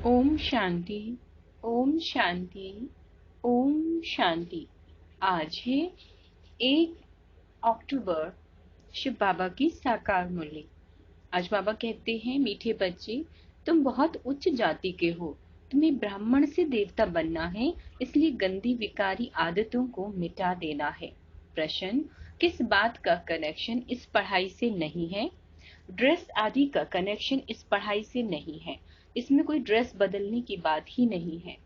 ओम शांति, ओम शांति, ओम शांति। आज है 1 अक्टूबर, शिव बाबा की साकार मुरली। आज बाबा कहते हैं, मीठे बच्चे, तुम बहुत उच्च जाति के हो, तुम्हें ब्राह्मण से देवता बनना है, इसलिए गंदी विकारी आदतों को मिटा देना है। प्रश्न, किस बात का कनेक्शन इस पढ़ाई से नहीं है? ड्रेस आदि का कनेक्शन इस पढ़ाई से नहीं है। इसमें कोई ड्रेस बदलने की बात ही नहीं है।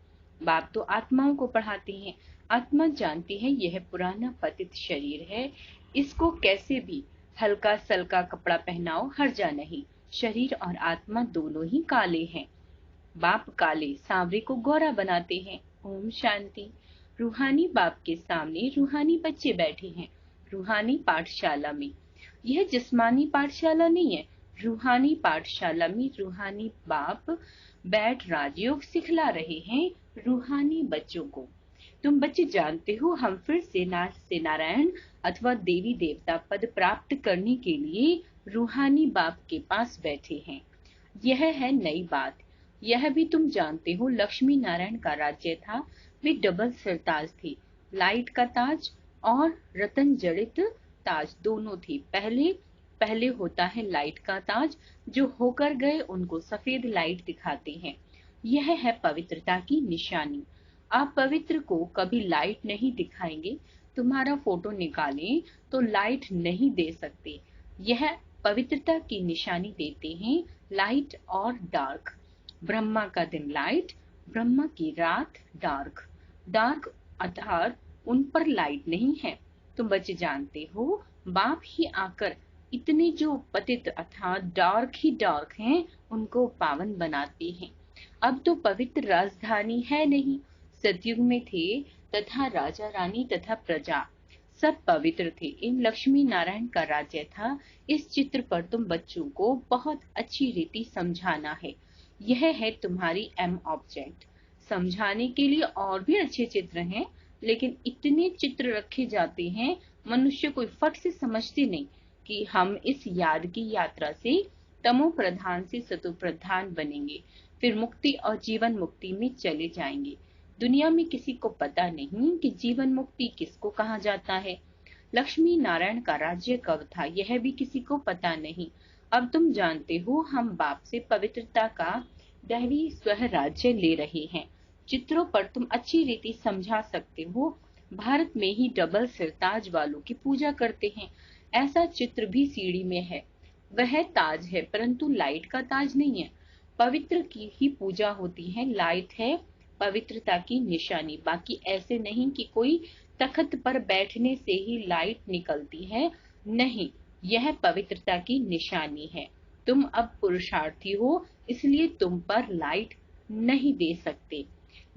बाप तो आत्माओं को पढ़ाते हैं। आत्मा जानती है यह पुराना पतित शरीर है, इसको कैसे भी हल्का सल्का कपड़ा पहनाओ, हर्जा नहीं। शरीर और आत्मा दोनों ही काले हैं। बाप काले सांवरे को गोरा बनाते हैं। ओम शांति। रूहानी बाप के सामने रूहानी बच्चे बैठे हैं, रूहानी पाठशाला में। यह जिस्मानी पाठशाला नहीं है। रूहानी पाठशाला में रूहानी बाप बैठ राजयोग सिखला रहे हैं रूहानी बच्चों को। तुम बच्चे जानते हो, हम फिर से नारायण अथवा देवी देवता पद प्राप्त करने के लिए रूहानी बाप के पास बैठे हैं। यह है नई बात। यह भी तुम जानते हो, लक्ष्मी नारायण का राज्य था। वे डबल सरताज थे, लाइट का ताज और रतन जड़ित ताज दोनों थे। पहले होता है लाइट का ताज, जो होकर गए उनको सफेद लाइट दिखाते हैं। यह है पवित्रता की निशानी। आप पवित्र को कभी लाइट नहीं दिखाएंगे। तुम्हारा फोटो निकालें तो लाइट नहीं दे सकते। यह पवित्रता की निशानी देते हैं, लाइट और डार्क। ब्रह्मा का दिन लाइट, ब्रह्मा की रात डार्क। डार्क अर्थात उन पर लाइट नहीं है। तुम बच्चे जानते हो, बाप ही आकर इतने जो पतित अर्थात डार्क ही डार्क हैं, उनको पावन बनाते हैं। अब तो पवित्र राजधानी है नहीं। सतयुग में थे तथा राजा रानी तथा प्रजा सब पवित्र थे। इन लक्ष्मी नारायण का राज्य था। इस चित्र पर तुम बच्चों को बहुत अच्छी रीति समझाना है। यह है तुम्हारी एम ऑब्जेक्ट। समझाने के लिए और भी अच्छे चित्र हैं, लेकिन इतने चित्र रखे जाते हैं, मनुष्य कोई फट से समझते नहीं कि हम इस याद की यात्रा से तमो प्रधान से सतो प्रधान बनेंगे, फिर मुक्ति और जीवन मुक्ति में चले जाएंगे। दुनिया में किसी को पता नहीं कि जीवन मुक्ति किसको कहा जाता है। लक्ष्मी नारायण का राज्य कब था, यह भी किसी को पता नहीं। अब तुम जानते हो, हम बाप से पवित्रता का दैवी स्व राज्य ले रहे हैं। चित्रों पर तुम अच्छी रीति समझा सकते हो। भारत में ही डबल सिरताज वालों की पूजा करते हैं। ऐसा चित्र भी सीढ़ी में है। वह ताज है, परंतु लाइट का ताज नहीं है। पवित्र की ही पूजा होती है। लाइट है पवित्रता की निशानी। बाकी ऐसे नहीं कि कोई तख्त पर बैठने से ही लाइट निकलती है। नहीं, यह पवित्रता की निशानी है। तुम अब पुरुषार्थी हो, इसलिए तुम पर लाइट नहीं दे सकते।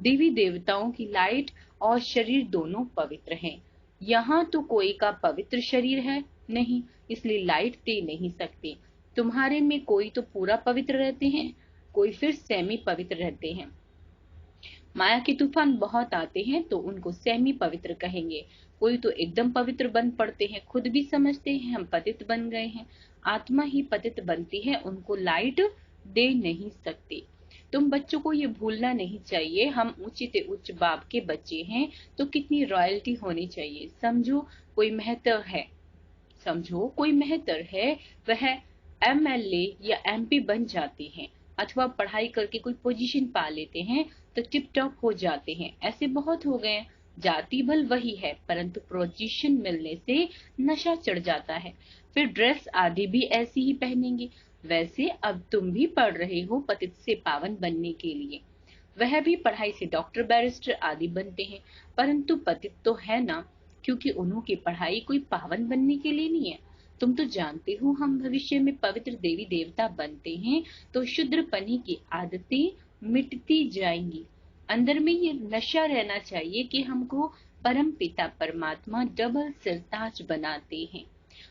देवी देवताओं की लाइट और शरीर दोनों पवित्र हैं। यहाँ तो कोई का पवित्र शरीर है नहीं, इसलिए लाइट दे नहीं सकते। तुम्हारे में कोई तो पूरा पवित्र रहते हैं, कोई फिर सेमी पवित्र रहते हैं। माया के तूफान बहुत आते हैं तो उनको सेमी पवित्र कहेंगे। कोई तो एकदम पवित्र बन पड़ते हैं, खुद भी समझते हैं हम पतित बन गए हैं। आत्मा ही पतित बनती है, उनको लाइट दे नहीं सकते। तुम बच्चों को ये भूलना नहीं चाहिए, हम उच्च उच्च बाप के बच्चे हैं, तो कितनी रॉयल्टी होनी चाहिए। समझो कोई मेहतर है, वह एमएलए या एमपी बन जाते हैं, अथवा पढ़ाई करके कोई पोजीशन पा लेते हैं तो टिप टॉप हो जाते हैं। ऐसे बहुत हो गए। जाति बल वही है, परंतु पोजीशन मिलने से नशा चढ़ जाता है। फिर ड्रेस आदि भी ऐसी ही पहनेंगे। वैसे अब तुम भी पढ़ रहे हो पतित से पावन बनने के लिए। वह भी पढ़ाई से डॉक्टर बैरिस्टर आदि बनते हैं, परंतु पतित तो है ना, क्योंकि उन्होंने पढ़ाई कोई पावन बनने के लिए नहीं है। तुम तो जानते हो, हम भविष्य में पवित्र देवी देवता बनते हैं तो शुद्रपनी की आदतें मिटती जाएंगी। अंदर में ये नशा रहना चाहिए कि हमको परम पिता परमात्मा डबल सिरताज बनाते हैं।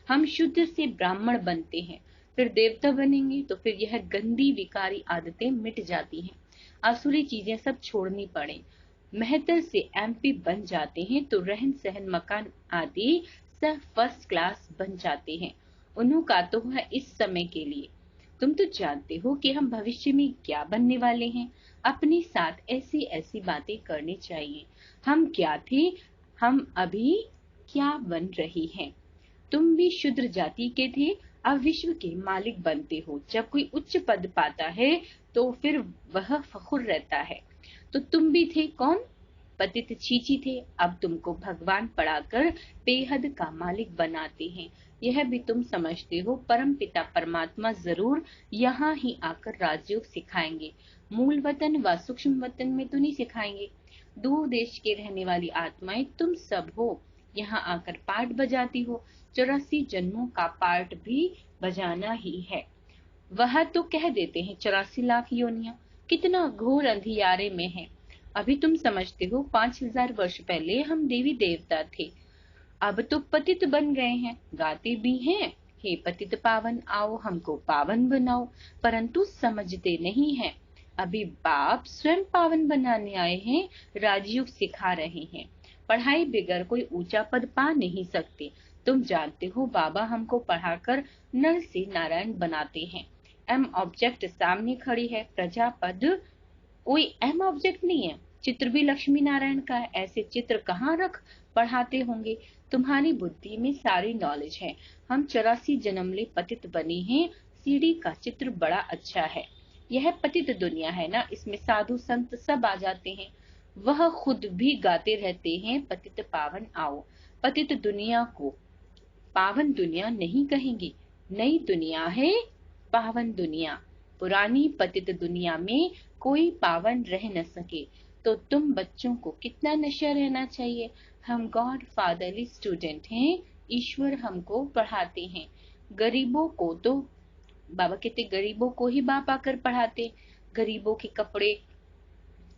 हम शुद्ध से ब्राह्मण बनते हैं, फिर देवता बनेंगे तो फिर यह गंदी विकारी आदतें मिट जाती हैं। आसुरी चीजें सब छोड़नी पड़े। मेहतर से एमपी बन जाते हैं तो रहन सहन मकान आदि सब फर्स्ट क्लास बन जाते हैं। उन्हों का तो है इस समय के लिए। तुम तो जानते हो कि हम भविष्य में क्या बनने वाले हैं। अपने साथ ऐसी ऐसी बातें करनी चाहिए। हम क्या थे, हम अभी क्या बन रहे हैं। तुम भी शूद्र जाति के थे, अब विश्व के मालिक बनते हो। जब कोई उच्च पद पाता है तो फिर वह फखुर रहता है। तो तुम भी थे कौन? पतित चीची थे। अब तुमको भगवान पढ़ाकर बेहद का मालिक बनाते हैं। यह भी तुम समझते हो, परम पिता परमात्मा जरूर यहाँ ही आकर राजयोग सिखाएंगे। मूल वतन व सूक्ष्म वतन में तो नहीं सिखाएंगे। दूर देश के रहने वाली आत्माएं तुम सब हो, यहाँ आकर पाठ बजाती हो। 84 जन्मों का पाठ भी बजाना ही है। वह तो कह देते हैं 84 लाख योनियां, कितना घोर अंधियारे में है। अभी तुम समझते हो 5000 वर्ष पहले हम देवी देवता थे, अब तो पतित बन गए हैं। गाते भी हैं, हे पतित पावन आओ हमको पावन बनाओ, परंतु समझते नहीं हैं। अभी बाप स्वयं पावन बनाने आए हैं, राजयोग सिखा रहे हैं। पढ़ाई बगैर कोई ऊंचा पद पा नहीं सकते। तुम जानते हो बाबा हमको पढ़ाकर नर से नारायण बनाते हैं। एम ऑब्जेक्ट सामने खड़ी है, प्रजापद कोई अहम ऑब्जेक्ट नहीं है। चित्र भी लक्ष्मी नारायण का है। ऐसे चित्र कहाँ रख पढ़ाते होंगे। तुम्हारी बुद्धि में सारी नॉलेज है। हम 84 जन्म ले पतित बने हैं। सीढ़ी का चित्र बड़ा अच्छा है। यह पतित दुनिया है ना, इसमें साधु संत सब आ जाते हैं। वह खुद भी गाते रहते हैं, पतित पावन आओ। पतित दुनिया को पावन दुनिया नहीं कहेंगे। नई दुनिया है पावन दुनिया। पुरानी पतित दुनिया में कोई पावन रह न सके। तो तुम बच्चों को कितना नशा रहना चाहिए। हम गॉड फादरली स्टूडेंट हैं, ईश्वर हमको पढ़ाते हैं। गरीबों को तो बाबा कहते गरीबों को ही बाप आकर पढ़ाते। गरीबों के कपड़े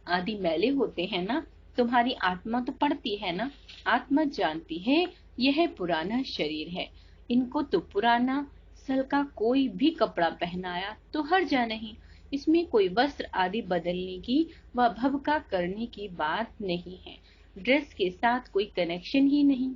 आदि मैले होते हैं ना, तुम्हारी आत्मा तो पढ़ती है ना। आत्मा जानती है यह पुराना शरीर है। इनको तो पुराना सल का कोई भी कपड़ा पहनाया तो हर्जा नहीं। इसमें कोई वस्त्र आदि बदलने की व भवका करने की बात नहीं है। ड्रेस के साथ कोई कनेक्शन ही नहीं।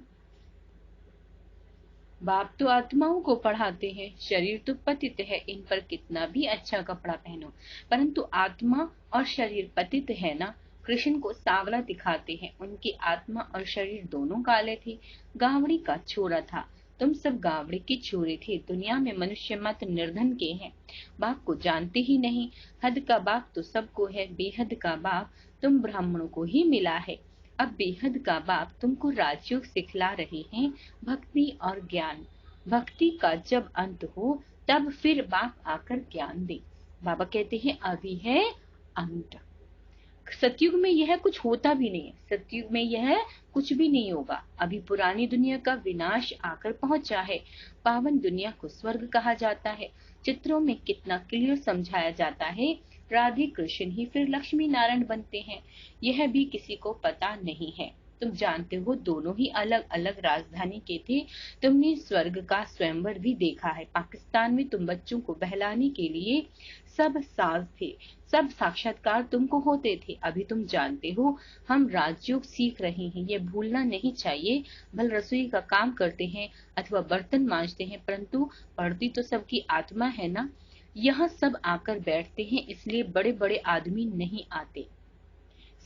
बाप तो आत्माओं को पढ़ाते हैं। शरीर तो पतित है, इन पर कितना भी अच्छा कपड़ा पहनो, परंतु आत्मा और शरीर पतित है ना। कृष्ण को सांवला दिखाते हैं, उनकी आत्मा और शरीर दोनों काले थे। गावड़ी का छोरा था, तुम सब गावड़ी के छोरे थे। दुनिया में मनुष्य मत निर्धन के हैं, बाप को जानते ही नहीं। हद का बाप तो सबको है, बेहद का बाप तुम ब्राह्मणों को ही मिला है। अब बेहद का बाप तुमको राजयोग सिखला रहे हैं, भक्ति और ज्ञान। भक्ति का जब अंत हो तब फिर बाप आकर ज्ञान दे। बाबा कहते हैं अभी है अंत। सतयुग में यह कुछ होता भी नहीं है। सतयुग में यह कुछ भी नहीं होगा। अभी पुरानी दुनिया का विनाश आकर पहुंचा है। पावन दुनिया को स्वर्ग कहा जाता है। चित्रों में कितना क्लियर समझाया जाता है। राधे कृष्ण ही फिर लक्ष्मी नारायण बनते हैं, यह भी किसी को पता नहीं है। तुम जानते हो दोनों ही अलग अलग राजधानी के थे। तुमने स्वर्ग का स्वयंवर भी देखा है। पाकिस्तान में तुम बच्चों को बहलाने के लिए सब साज थे, सब साक्षात्कार तुमको होते थे। अभी तुम जानते हो हम राजयोग सीख रहे हैं, ये भूलना नहीं चाहिए। भल रसोई का काम करते हैं अथवा बर्तन मांजते हैं, परंतु पढ़ती तो सबकी आत्मा है ना। यहाँ सब आकर बैठते हैं, इसलिए बड़े बड़े आदमी नहीं आते।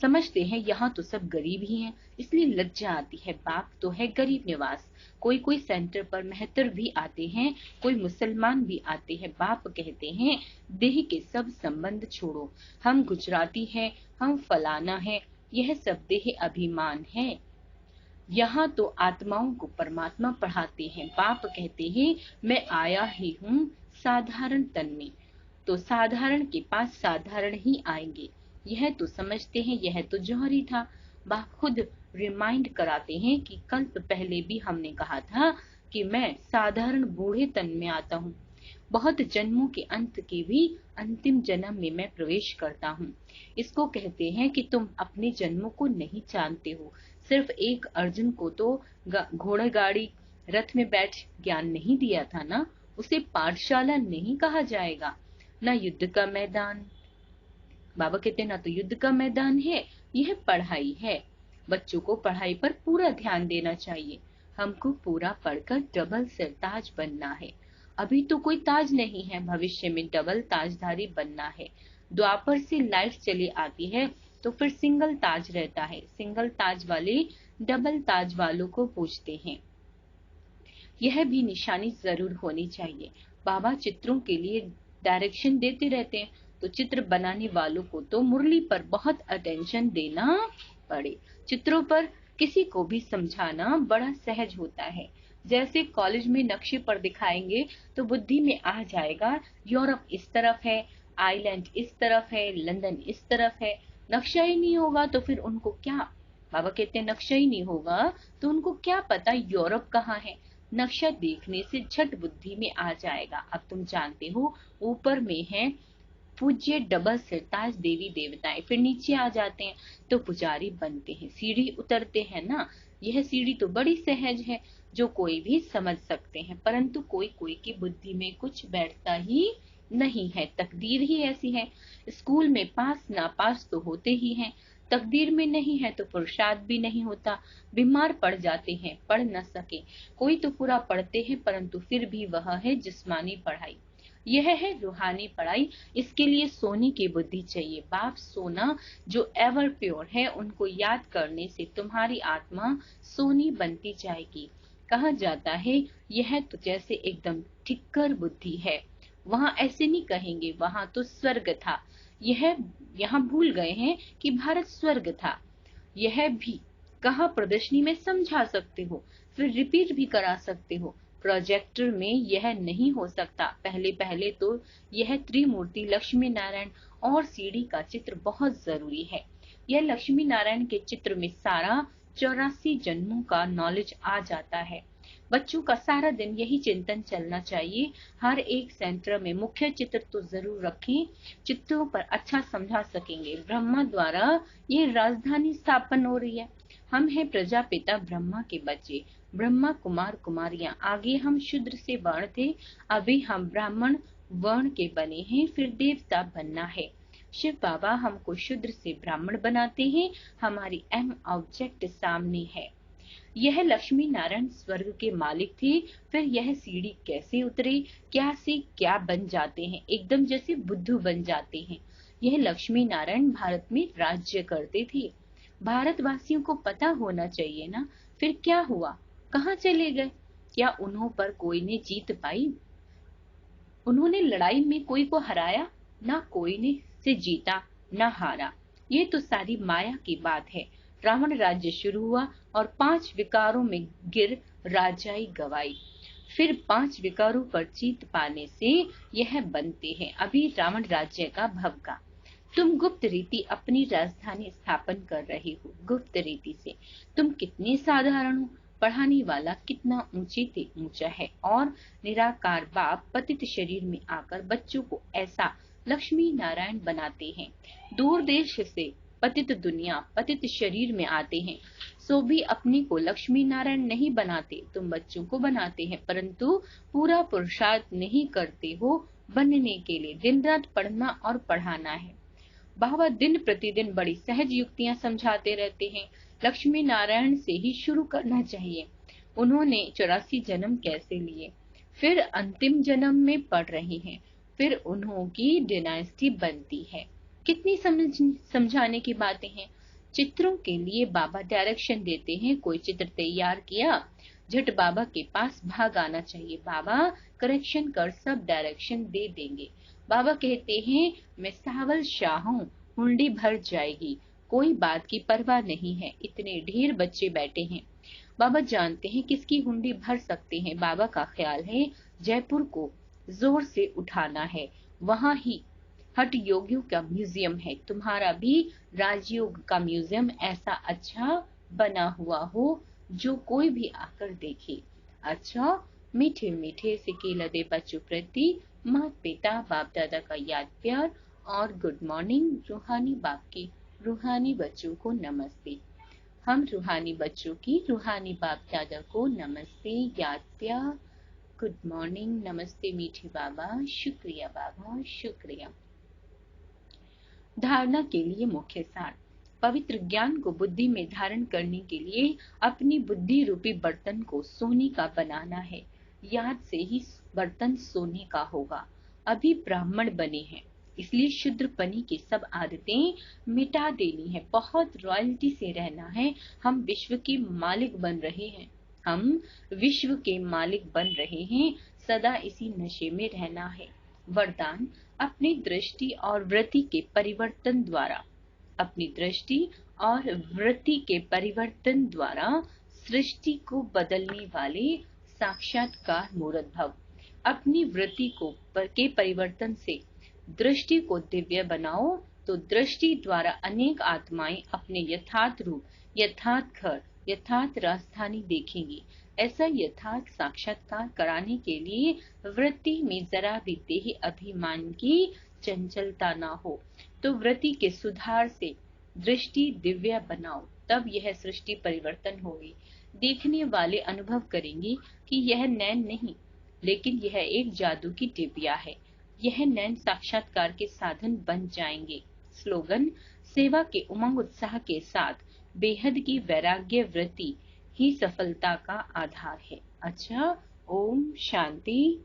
समझते हैं यहाँ तो सब गरीब ही हैं, इसलिए लज्जा आती है। बाप तो है गरीब निवास। कोई कोई सेंटर पर मेहतर भी आते हैं, कोई मुसलमान भी आते हैं। बाप कहते हैं देह के सब संबंध छोड़ो। हम गुजराती हैं, हम फलाना है, यह सब देह अभिमान है। यहाँ तो आत्माओं को परमात्मा पढ़ाते हैं। बाप कहते हैं मैं आया ही हूँ साधारण तन में, तो साधारण के पास साधारण ही आएंगे। यह तो समझते हैं यह तो जौहरी था। बाप खुद रिमाइंड कराते हैं कि कल्प पहले भी हमने कहा था कि मैं साधारण बूढ़े तन में आता हूँ। बहुत जन्मों के अंत के भी अंतिम जन्म में मैं प्रवेश करता हूँ। इसको कहते हैं कि तुम अपने जन्मों को नहीं जानते हो। सिर्फ एक अर्जुन को तो घोड़े गाड़ी रथ में बैठ ज्ञान नहीं दिया था ना, उसे पाठशाला नहीं कहा जाएगा। ना युद्ध का मैदान, बाबा कहते ना तो युद्ध का मैदान है, यह पढ़ाई है। बच्चों को पढ़ाई पर पूरा ध्यान देना चाहिए। हमको पूरा पढ़कर डबल सरताज बनना है। अभी तो कोई ताज नहीं है, भविष्य में डबल ताजधारी बनना है। द्वापर से लाइट चली आती है तो फिर सिंगल ताज रहता है। सिंगल ताज वाले डबल ताज वालों को पूछते हैं। यह भी निशानी जरूर होनी चाहिए। बाबा चित्रों के लिए डायरेक्शन देते रहते हैं, तो चित्र बनाने वालों को तो मुरली पर बहुत अटेंशन देना पड़े। चित्रों पर किसी को भी समझाना बड़ा सहज होता है। जैसे कॉलेज में नक्शे पर दिखाएंगे तो बुद्धि में आ जाएगा, यूरोप इस तरफ है, आइलैंड इस तरफ है, लंदन इस तरफ है। नक्शा ही नहीं होगा तो फिर उनको क्या, बाबा कहते हैं नक्शा ही नहीं होगा तो उनको क्या पता यूरोप कहाँ है। नक्शा देखने से झट बुद्धि में आ जाएगा। अब तुम जानते हो ऊपर में है पूज्य डबल सिरताज देवी देवताएं, फिर नीचे आ जाते हैं तो पुजारी बनते हैं, सीढ़ी उतरते हैं ना। यह सीढ़ी तो बड़ी सहज है, जो कोई भी समझ सकते हैं, परंतु कोई कोई की बुद्धि में कुछ बैठता ही नहीं है। तकदीर ही ऐसी है। स्कूल में पास नापास तो होते ही हैं, तकदीर में नहीं है तो पुरुषार्थ भी नहीं होता। बीमार पड़ जाते हैं, पढ़ न सके। कोई तो पूरा पढ़ते हैं परंतु फिर भी वह है जिस्मानी पढ़ाई। यह है रूहानी पढ़ाई। इसके लिए सोने की बुद्धि चाहिए। बाप सोना जो एवर प्योर है, उनको याद करने से तुम्हारी आत्मा सोनी बनती जाएगी। कहा जाता है यह तो जैसे एकदम ठिक्कर बुद्धि है। वहां ऐसे नहीं कहेंगे, वहां तो स्वर्ग था। यह यहाँ भूल गए हैं कि भारत स्वर्ग था। यह भी कहा प्रदर्शनी में समझा सकते हो, फिर रिपीट भी करा सकते हो। प्रोजेक्टर में यह नहीं हो सकता। पहले पहले तो यह त्रिमूर्ति लक्ष्मी नारायण और सीढ़ी का चित्र बहुत जरूरी है। यह लक्ष्मी नारायण के चित्र में सारा 84 जन्मों का नॉलेज आ जाता है। बच्चों का सारा दिन यही चिंतन चलना चाहिए। हर एक सेंटर में मुख्य चित्र तो जरूर रखें, चित्रों पर अच्छा समझा सकेंगे। ब्रह्मा द्वारा ये राजधानी स्थापन हो रही है। हम हैं प्रजापिता ब्रह्मा के बच्चे, ब्रह्मा कुमार कुमारियां। आगे हम शूद्र से वर्ण थे, अभी हम ब्राह्मण वर्ण के बने हैं, फिर देवता बनना है। शिव बाबा हमको शूद्र से ब्राह्मण बनाते हैं। हमारी एम ऑब्जेक्ट सामने है। यह लक्ष्मी नारायण स्वर्ग के मालिक थे, फिर यह सीढ़ी कैसे उतरे, क्या से क्या बन जाते हैं, एकदम जैसे बुद्धू बन जाते हैं। यह लक्ष्मी नारायण भारत में राज्य करते थे। भारतवासियों को पता होना चाहिए ना, फिर क्या हुआ, कहाँ चले गए, क्या उन्हों पर कोई ने जीत पाई? उन्होंने लड़ाई में कोई को हराया ना, कोई ने से जीता ना हारा। ये तो सारी माया की बात है। रावण राज्य शुरू हुआ और 5 विकारों में गिर राजाई गवाई, फिर 5 विकारों पर जीत पाने से यह बनते हैं अभी रावण राज्य का भवगा। तुम गुप्त रीति अपनी राजधानी स्थापन कर रहे हो। गुप्त रीति से तुम कितने साधारण हो, पढ़ाने वाला कितना ऊंचे से ऊंचा है। और निराकार बाप पतित शरीर में आकर बच्चों को ऐसा लक्ष्मी नारायण बनाते हैं। दूर देश से पतित दुनिया पतित शरीर में आते हैं, सो भी अपने को लक्ष्मी नारायण नहीं बनाते, तुम बच्चों को बनाते हैं, परंतु पूरा पुरुषार्थ नहीं करते हो बनने के लिए। दिन रात पढ़ना और पढ़ाना है। बाबा दिन प्रतिदिन बड़ी सहज युक्तियां समझाते रहते हैं। लक्ष्मी नारायण से ही शुरू करना चाहिए। उन्होंने 84 जन्म कैसे लिए, फिर अंतिम जन्म में पढ़ रहे हैं, फिर उन्हों की डायनेस्टी बनती है। कितनी समझाने की बातें हैं। चित्रों के लिए बाबा डायरेक्शन देते हैं। कोई चित्र तैयार किया, झट बाबा के पास भाग आना चाहिए। बाबा करेक्शन कर सब डायरेक्शन दे देंगे। बाबा कहते हैं मैं सावल शाह हूँ, हुंडी भर जाएगी, कोई बात की परवाह नहीं है। इतने ढेर बच्चे बैठे हैं, बाबा जानते हैं किसकी हुंडी भर सकते हैं। बाबा का ख्याल है जयपुर को जोर से उठाना है, वहाँ ही हट योगियों का म्यूजियम है। तुम्हारा भी राजयोग का म्यूजियम ऐसा अच्छा बना हुआ हो जो कोई भी आकर देखे। अच्छा, मीठे मीठे से केला दे बच्चों प्रति माता पिता बाप दादा का याद प्यार और गुड मॉर्निंग। रूहानी बाप के रूहानी बच्चों को नमस्ते। हम रूहानी बच्चों की रूहानी बाप दादा को नमस्ते, याद प्यार, गुड मॉर्निंग, नमस्ते मीठे बाबा, शुक्रिया बाबा, शुक्रिया। धारणा के लिए मुख्य सार। पवित्र ज्ञान को बुद्धि में धारण करने के लिए अपनी बुद्धि रूपी बर्तन को सोने का बनाना है। याद से ही बर्तन सोने का होगा। अभी ब्राह्मण बने हैं, इसलिए शूद्रपनी की सब आदतें मिटा देनी है। बहुत रॉयल्टी से रहना है। हम विश्व के मालिक बन रहे हैं। हम विश्व के मालिक बन रहे हैं। सदा इसी नशे में रहना है। वरदान, अपनी दृष्टि और वृत्ति के परिवर्तन द्वारा, अपनी दृष्टि और वृत्ति के परिवर्तन द्वारा सृष्टि को बदलने वाले साक्षात्कार मूर्त भव। अपनी वृत्ति के परिवर्तन से दृष्टि को दिव्य बनाओ, तो दृष्टि द्वारा अनेक आत्माएं अपने यथार्थ रूप, यथार्थ घर, यथार्थ राजधानी देखेंगी। ऐसा यथार्थ साक्षात्कार कराने के लिए वृत्ति में जरा भी देह अभिमान की चंचलता ना हो, तो वृत्ति के सुधार से दृष्टि दिव्य बनाओ, तब यह सृष्टि परिवर्तन होगी। देखने वाले अनुभव करेंगे कि यह नैन नहीं, लेकिन यह एक जादू की टिबिया है। यह नैन साक्षात्कार के साधन बन जाएंगे। स्लोगन, सेवा के उमंग उत्साह के साथ बेहद की वैराग्य वृत्ति ही सफलता का आधार है। अच्छा, ओम शांति।